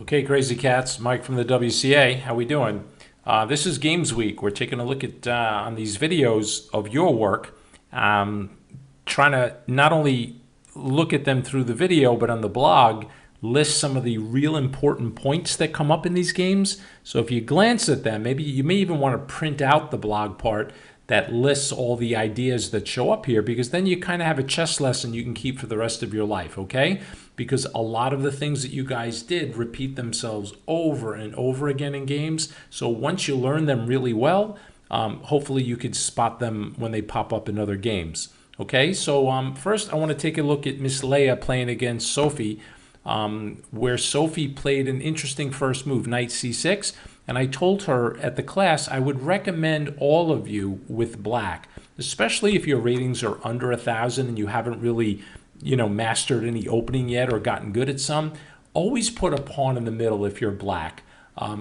Okay, Crazy Cats, Mike from the WCA. How we doing? This is Games Week. We're taking a look at on these videos of your work, trying to not only look at them through the video, but on the blog, list some of the real important points that come up in these games. So if you glance at them, maybe you may even want to print out the blog part that lists all the ideas that show up here, because then you kind of have a chess lesson you can keep for the rest of your life, okay? Because a lot of the things that you guys did repeat themselves over and over again in games. So once you learn them really well, hopefully you could spot them when they pop up in other games. Okay, so first I want to take a look at Miss Leia playing against Sophie, where Sophie played an interesting first move, knight c6. And I told her at the class I would recommend all of you with black, especially if your ratings are under 1,000 and you haven't really, mastered any opening yet or gotten good at some. Always put a pawn in the middle if you're black.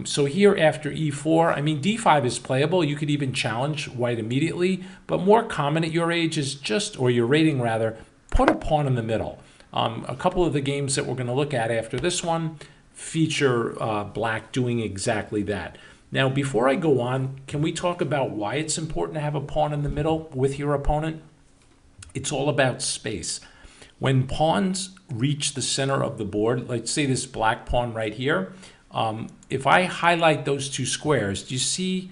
So here after e4, d5 is playable. You could even challenge white immediately, but more common at your age is or your rating rather, put a pawn in the middle. A couple of the games that we're going to look at after this one feature black doing exactly that. Now, before I go on, can we talk about why it's important to have a pawn in the middle with your opponent? It's all about space. When pawns reach the center of the board, let's say this black pawn right here, if I highlight those two squares, do you see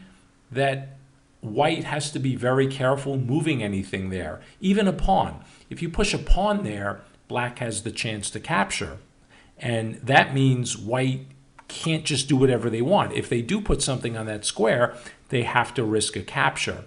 that white has to be very careful moving anything there, even a pawn? If you push a pawn there, black has the chance to capture. And that means white can't just do whatever they want. If they do put something on that square, they have to risk a capture.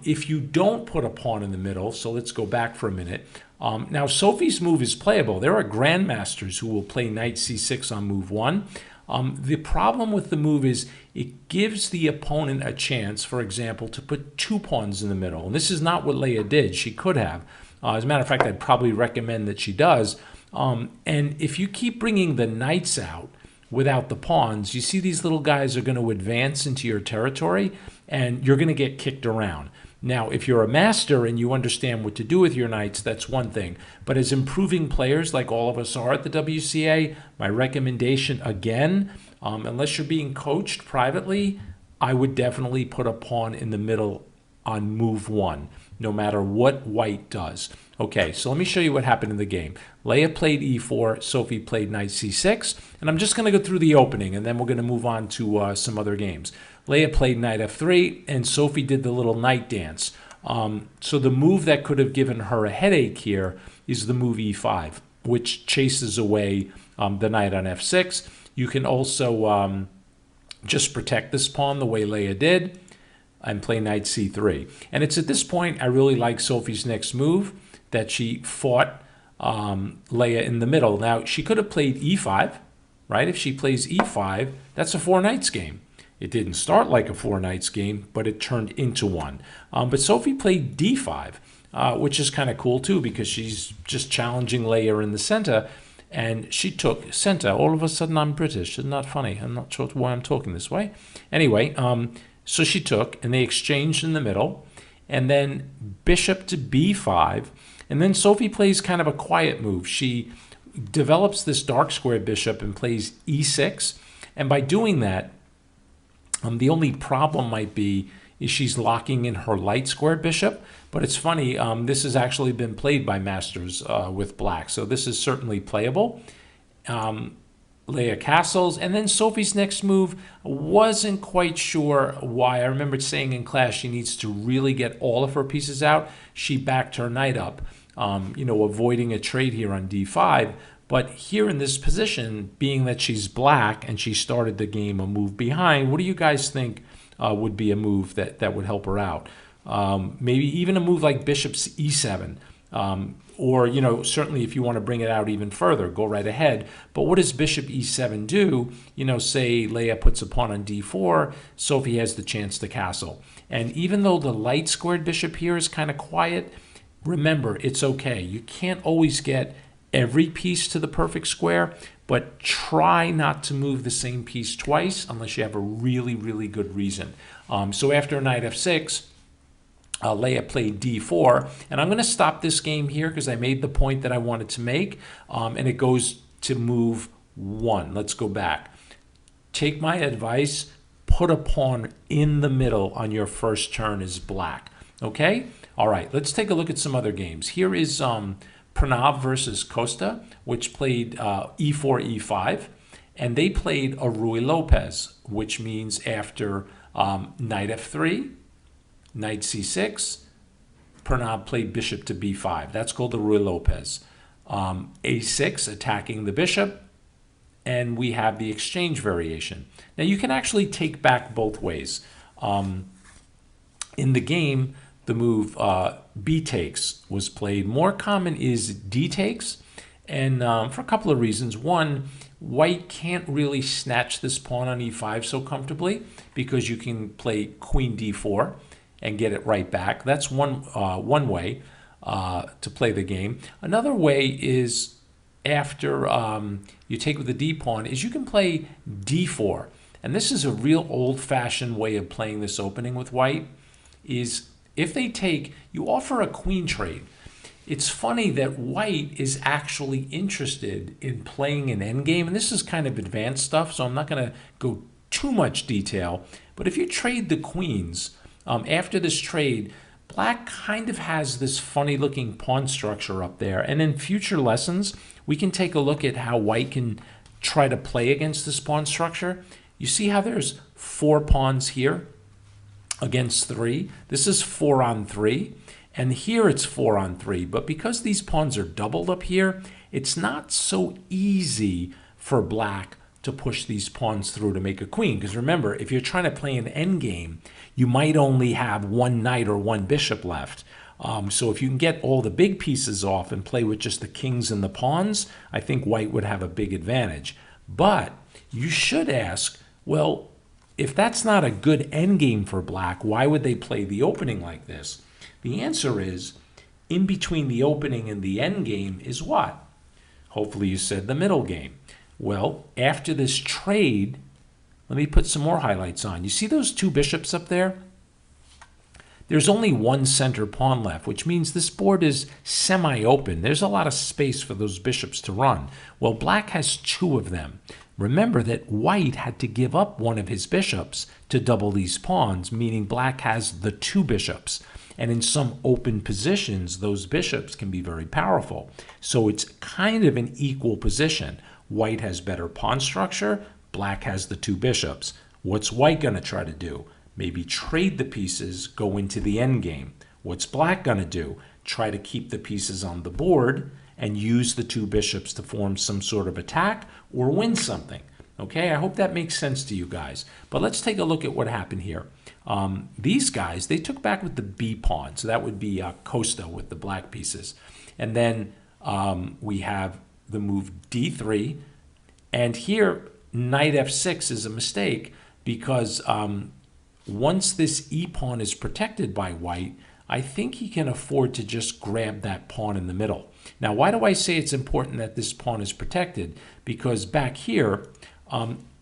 If you don't put a pawn in the middle, so let's go back for a minute. Now, Sophie's move is playable. There are grandmasters who will play knight c6 on move one. The problem with the move is it gives the opponent a chance, for example, to put two pawns in the middle. And this is not what Leia did. She could have. As a matter of fact, I'd probably recommend that she does. And if you keep bringing the knights out without the pawns, you see these little guys are going to advance into your territory and you're going to get kicked around. Now, if you're a master and you understand what to do with your knights, that's one thing. But as improving players like all of us are at the WCA, my recommendation again, unless you're being coached privately, I would definitely put a pawn in the middle on move one, no matter what white does. Okay, so let me show you what happened in the game. Leia played e4, Sophie played knight c6, and I'm just going to go through the opening, and then we're going to move on to some other games. Leia played knight f3, and Sophie did the little knight dance. So the move that could have given her a headache here is the move e5, which chases away the knight on f6. You can also just protect this pawn the way Leia did and play knight c3. And it's at this point I really like Sophie's next move, that she fought Leia in the middle. Now, she could have played e5, right? If she plays e5, that's a four knights game. It didn't start like a four knights game, but it turned into one. But Sophie played d5, which is kind of cool too, because she's just challenging Leia in the center, and she took center. All of a sudden, I'm British. It's not funny. I'm not sure why I'm talking this way. Anyway, so she took, and they exchanged in the middle, and then bishop to b5, and then Sophie plays kind of a quiet move. She develops this dark square bishop and plays e6, and by doing that, the only problem might be is she's locking in her light square bishop, but it's funny, this has actually been played by masters with black, so this is certainly playable. Leia castles, and then Sophie's next move, wasn't quite sure why. I remember saying in class she needs to really get all of her pieces out. She backed her knight up, avoiding a trade here on d5. But here in this position, being that she's black and she started the game a move behind, what do you guys think would be a move that would help her out? Maybe even a move like bishop e7. Or, certainly if you want to bring it out even further, go right ahead. But what does bishop e7 do? Say Leia puts a pawn on d4, Sophie has the chance to castle. And even though the light squared bishop here is kind of quiet, remember, it's okay. You can't always get every piece to the perfect square, but try not to move the same piece twice unless you have a really, really good reason. So after knight f6, Leia played d4, and I'm going to stop this game here because I made the point that I wanted to make, and it goes to move 1. Let's go back. Take my advice, put a pawn in the middle on your first turn as black. Okay? All right, let's take a look at some other games. Here is Pranav versus Costa, which played e4, e5, and they played a Ruy Lopez, which means after knight f3, knight c6, Pranav played bishop to b5. That's called the Ruy Lopez. a6, attacking the bishop, and we have the exchange variation. Now you can actually take back both ways. In the game, the move b takes was played. More common is d takes, and for a couple of reasons. One, white can't really snatch this pawn on e5 so comfortably because you can play queen d4 and get it right back. That's one way to play the game. Another way is after you take with the d pawn is you can play d4, and this is a real old-fashioned way of playing this opening with white. Is if they take, you offer a queen trade. It's funny that white is actually interested in playing an endgame, and this is kind of advanced stuff, so I'm not going to go too much detail. But if you trade the queens, after this trade, black kind of has this funny-looking pawn structure up there. And in future lessons, we can take a look at how white can try to play against this pawn structure. You see how there's 4 pawns here against 3? This is 4 on 3. And here it's 4 on 3, but because these pawns are doubled up here, it's not so easy for black to push these pawns through to make a queen. Because remember, if you're trying to play an endgame, you might only have 1 knight or 1 bishop left. So if you can get all the big pieces off and play with just the kings and the pawns, I think white would have a big advantage. But you should ask, well, if that's not a good endgame for black, why would they play the opening like this? The answer is, in between the opening and the end game is what? Hopefully you said the middle game. Well, after this trade, let me put some more highlights on. You see those 2 bishops up there? There's only 1 center pawn left, which means this board is semi-open. There's a lot of space for those bishops to run. Well, black has 2 of them. Remember that white had to give up 1 of his bishops to double these pawns, meaning black has the 2 bishops. And in some open positions, those bishops can be very powerful. So it's kind of an equal position. White has better pawn structure, black has the 2 bishops. What's white going to try to do? Maybe trade the pieces, go into the end game. What's black going to do? Try to keep the pieces on the board and use the 2 bishops to form some sort of attack or win something. Okay, I hope that makes sense to you guys. But let's take a look at what happened here. These guys, they took back with the b pawn. So that would be Costa with the black pieces. And then we have the move d3. And here, knight f6 is a mistake because once this e pawn is protected by white, I think he can afford to just grab that pawn in the middle. Now, why do I say it's important that this pawn is protected? Because back here,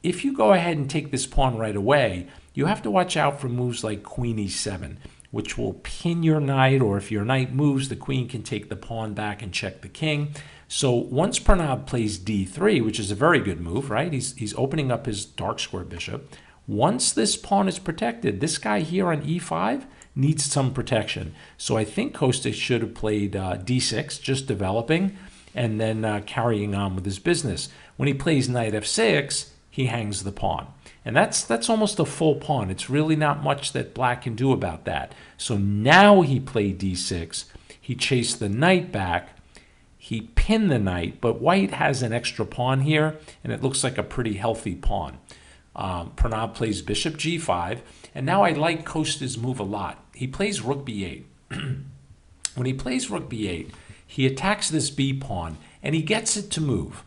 if you go ahead and take this pawn right away, you have to watch out for moves like queen e7, which will pin your knight, or if your knight moves, the queen can take the pawn back and check the king. So once Pranav plays d3, which is a very good move, right? He's opening up his dark square bishop. Once this pawn is protected, this guy here on e5 needs some protection. So I think Costa should have played d6, just developing, and then carrying on with his business. When he plays knight f6, he hangs the pawn. And that's almost a full pawn. It's really not much that black can do about that. So now he played d6. He chased the knight back. He pinned the knight, but white has an extra pawn here, and it looks like a pretty healthy pawn. Pranav plays bishop g5, and now I like Costa's move a lot. He plays rook b8. When he plays rook b8, he attacks this b pawn, and he gets it to move.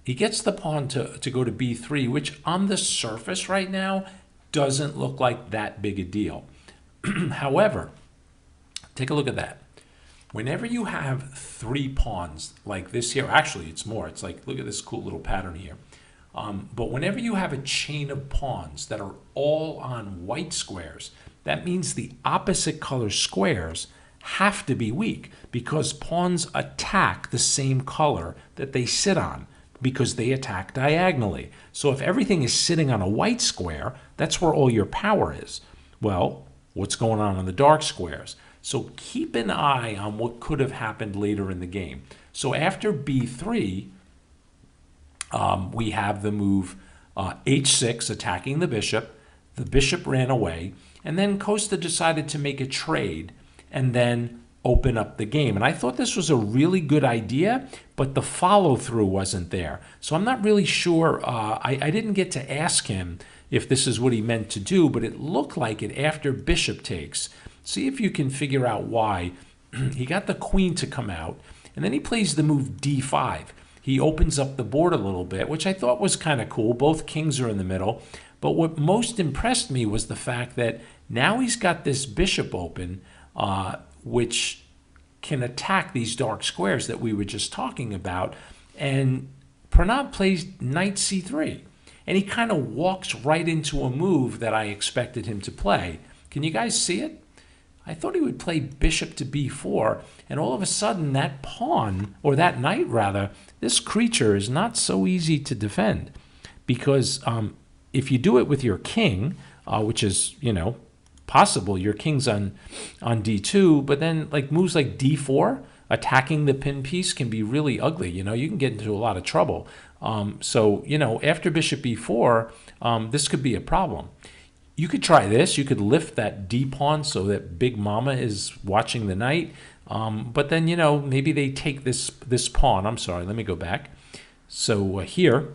He gets the pawn to go to b3, which on the surface right now doesn't look like that big a deal. However, take a look at that. Whenever you have 3 pawns like this here, actually it's more, it's like, look at this cool little pattern here. But whenever you have a chain of pawns that are all on white squares, that means the opposite color squares have to be weak because pawns attack the same color that they sit on. because they attack diagonally. So if everything is sitting on a white square, that's where all your power is. Well, what's going on the dark squares? So keep an eye on what could have happened later in the game. So after b3, we have the move h6 attacking the bishop. The bishop ran away, and then Costa decided to make a trade and then open up the game. And I thought this was a really good idea, but the follow-through wasn't there. So I'm not really sure. I didn't get to ask him if this is what he meant to do, but it looked like it after bishop takes. See if you can figure out why. He got the queen to come out, and then he plays the move d5. He opens up the board a little bit, which I thought was kind of cool. Both kings are in the middle. But what most impressed me was the fact that now he's got this bishop open, which can attack these dark squares that we were just talking about. And Pranav plays knight c3. And he kind of walks right into a move that I expected him to play. Can you guys see it? I thought he would play bishop to b4, and all of a sudden that pawn, or that knight rather, this creature is not so easy to defend. Because if you do it with your king, which is, possible, your king's on d2, but then like moves like d4, attacking the pin piece can be really ugly. You can get into a lot of trouble. So after bishop b4, this could be a problem. You could try this. You could lift that d pawn so that Big Mama is watching the knight. But then, maybe they take this pawn. I'm sorry, let me go back. So here,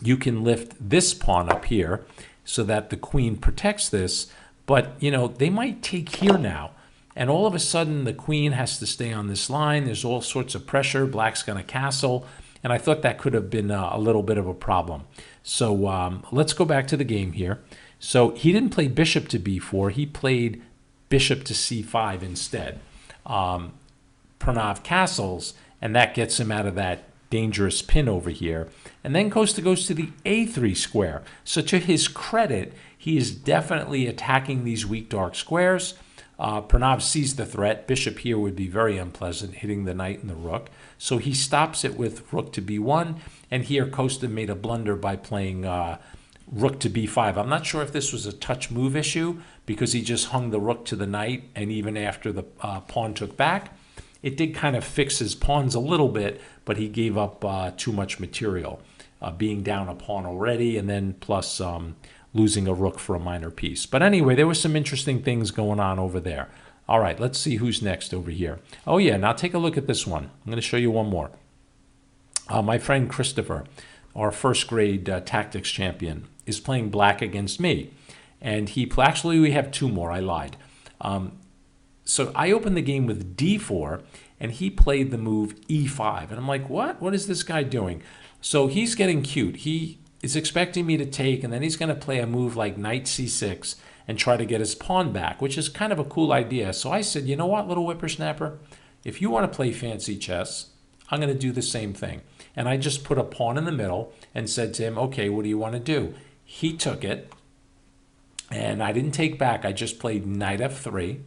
you can lift this pawn up here so that the queen protects this. But, they might take here now. And all of a sudden, the queen has to stay on this line. There's all sorts of pressure. Black's going to castle. And I thought that could have been a little bit of a problem. So let's go back to the game here. So he didn't play bishop to b4. He played bishop to c5 instead. Pranav castles, and that gets him out of that dangerous pin over here. And then Costa goes to the a3 square. So to his credit, he is definitely attacking these weak dark squares. Pranav sees the threat. Bishop here would be very unpleasant, hitting the knight and the rook. So he stops it with rook to b1. And here Costa made a blunder by playing rook to b5. I'm not sure if this was a touch move issue because he just hung the rook to the knight, and even after the pawn took back, it did kind of fix his pawns a little bit, but he gave up too much material, being down a pawn already, and then plus losing a rook for a minor piece. But anyway, there were some interesting things going on over there. All right, let's see who's next over here. Oh yeah, now take a look at this one. I'm going to show you one more. My friend Christopher, our first grade tactics champion, is playing black against me. And actually we have two more, I lied. So I opened the game with d4, and he played the move e5. And I'm like, what? What is this guy doing? So he's getting cute. He is expecting me to take, and then he's going to play a move like knight c6 and try to get his pawn back, which is kind of a cool idea. So I said, you know what, little whippersnapper? If you want to play fancy chess, I'm going to do the same thing. And I just put a pawn in the middle and said to him, okay, what do you want to do? He took it, and I didn't take back. I just played knight f3.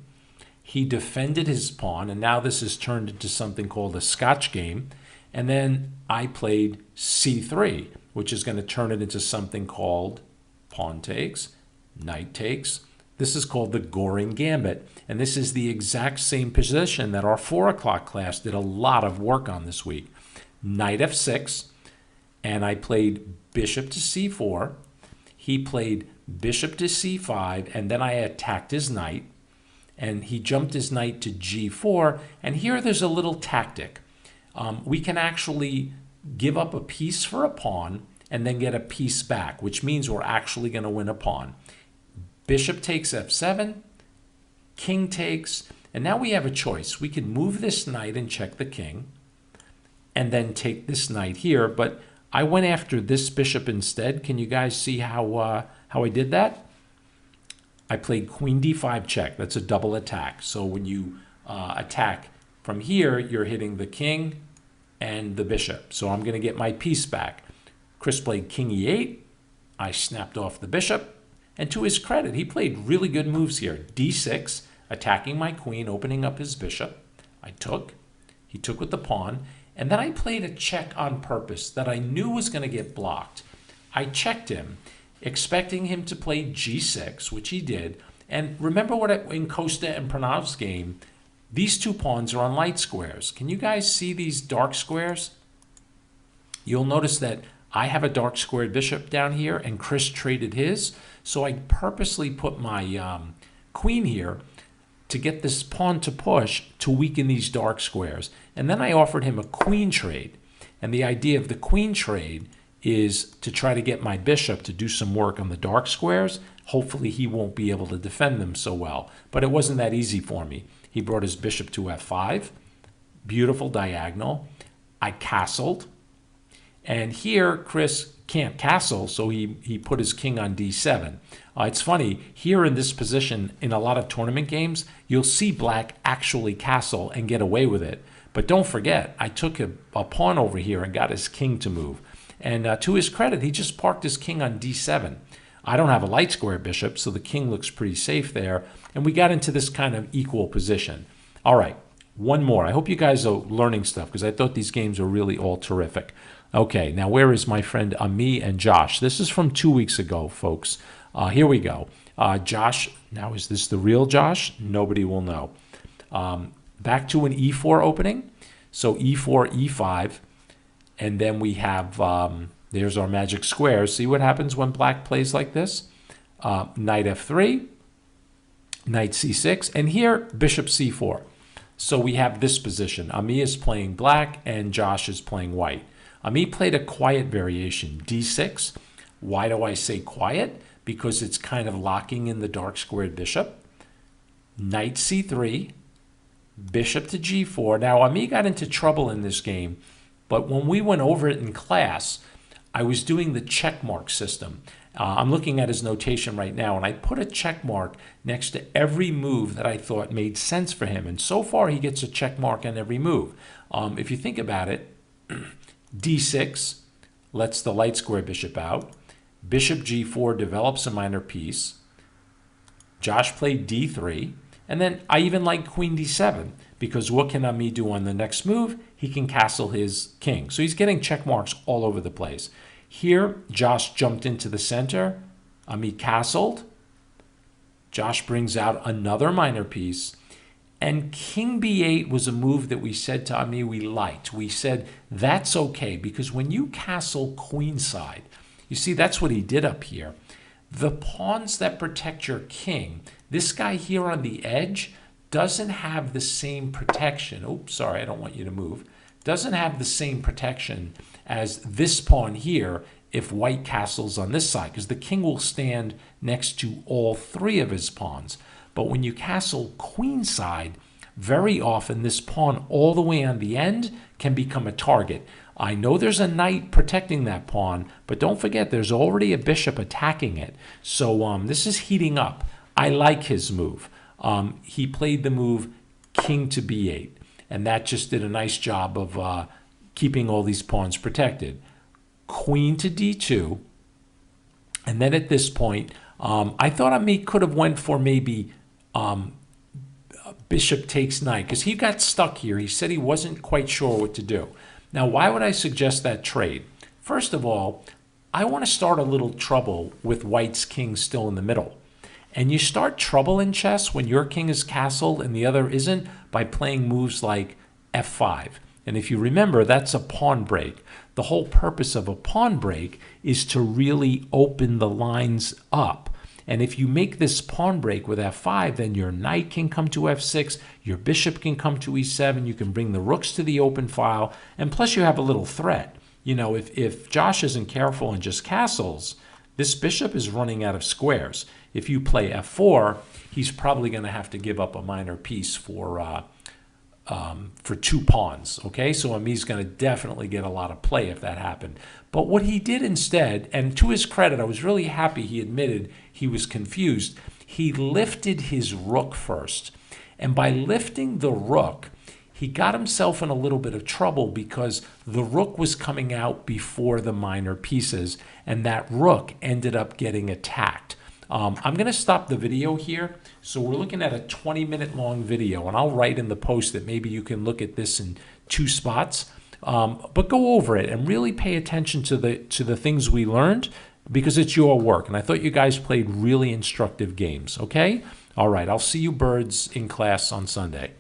He defended his pawn, and now this has turned into something called a Scotch game. And then I played c3, which is going to turn it into something called pawn takes, knight takes. This is called the Goring Gambit. And this is the exact same position that our 4 o'clock class did a lot of work on this week. Knight f6, and I played bishop to c4. He played bishop to c5, and then I attacked his knight. And he jumped his knight to g4. And here there's a little tactic. We can actually give up a piece for a pawn and then get a piece back, which means we're actually going to win a pawn. Bishop takes f7, king takes, and now we have a choice. We can move this knight and check the king, and then take this knight here, but I went after this bishop instead. Can you guys see how I did that? I played queen d5 check. That's a double attack. So when you attack from here, you're hitting the king and the bishop. So I'm going to get my piece back. Chris played king e8. I snapped off the bishop. And to his credit, he played really good moves here. d6, attacking my queen, opening up his bishop. I took. He took with the pawn. And then I played a check on purpose that I knew was going to get blocked. I checked him, expecting him to play g6, which he did. And remember in Costa and Pranav's game, these two pawns are on light squares. Can you guys see these dark squares? You'll notice that I have a dark squared bishop down here, and Chris traded his. So I purposely put my queen here to get this pawn to push to weaken these dark squares. And then I offered him a queen trade. And the idea of the queen trade is to try to get my bishop to do some work on the dark squares. Hopefully he won't be able to defend them so well. But it wasn't that easy for me. He brought his bishop to f5. Beautiful diagonal. I castled. And here Chris can't castle, so he put his king on d7. It's funny, here in this position, in a lot of tournament games, you'll see black actually castle and get away with it. But don't forget, I took a pawn over here and got his king to move. And to his credit, he just parked his king on d7. I don't have a light square bishop, so the king looks pretty safe there. And we got into this kind of equal position. All right, one more. I hope you guys are learning stuff because I thought these games were really all terrific. Okay, now where is my friend Ami and Josh? This is from 2 weeks ago, folks. Here we go. Josh, now is this the real Josh? Nobody will know. Back to an e4 opening. So e4, e5, and then we have, there's our magic squares. See what happens when black plays like this? Knight f3, knight c6, and here bishop c4. So we have this position. Ami is playing black and Josh is playing white. Ami played a quiet variation, d6. Why do I say quiet? Because it's kind of locking in the dark squared bishop. Knight c3, bishop to g4. Now, Ami got into trouble in this game, but when we went over it in class, I was doing the check mark system. I'm looking at his notation right now, and I put a check mark next to every move that I thought made sense for him. And so far, he gets a check mark on every move. If you think about it, d6 lets the light square bishop out. Bishop g4 develops a minor piece. Josh played d3. And then I even like queen d7 because what can Ami do on the next move? He can castle his king. So he's getting check marks all over the place. Here, Josh jumped into the center. Ami castled. Josh brings out another minor piece. And king b8 was a move that we said to Ami we liked. We said, that's okay, because when you castle queenside, you see, that's what he did up here. The pawns that protect your king, this guy here on the edge doesn't have the same protection. Oops, sorry, I don't want you to move. Doesn't have the same protection as this pawn here if white castles on this side, because the king will stand next to all three of his pawns. But when you castle queenside, very often this pawn all the way on the end can become a target. I know there's a knight protecting that pawn, but don't forget there's already a bishop attacking it. So this is heating up. I like his move. He played the move king to b8, and that just did a nice job of keeping all these pawns protected. Queen to d2, and then at this point, I thought Ami could have went for maybe bishop takes knight, because he got stuck here. He said he wasn't quite sure what to do. Now, why would I suggest that trade? First of all, I want to start a little trouble with white's king still in the middle. And you start trouble in chess when your king is castled and the other isn't by playing moves like f5. And if you remember, that's a pawn break. The whole purpose of a pawn break is to really open the lines up. And if you make this pawn break with f5, then your knight can come to f6, your bishop can come to e7, you can bring the rooks to the open file, and plus you have a little threat. You know, if Josh isn't careful and just castles, this bishop is running out of squares. If you play f4, he's probably going to have to give up a minor piece for 2 pawns, okay? So Ami's going to definitely get a lot of play if that happened. But what he did instead, and to his credit, I was really happy he admitted he was confused. He lifted his rook first. And by lifting the rook, he got himself in a little bit of trouble because the rook was coming out before the minor pieces, and that rook ended up getting attacked. I'm going to stop the video here. So we're looking at a 20-minute long video, and I'll write in the post that maybe you can look at this in 2 spots. But go over it and really pay attention to the things we learned, because it's your work. And I thought you guys played really instructive games, okay? All right, I'll see you birds in class on Sunday.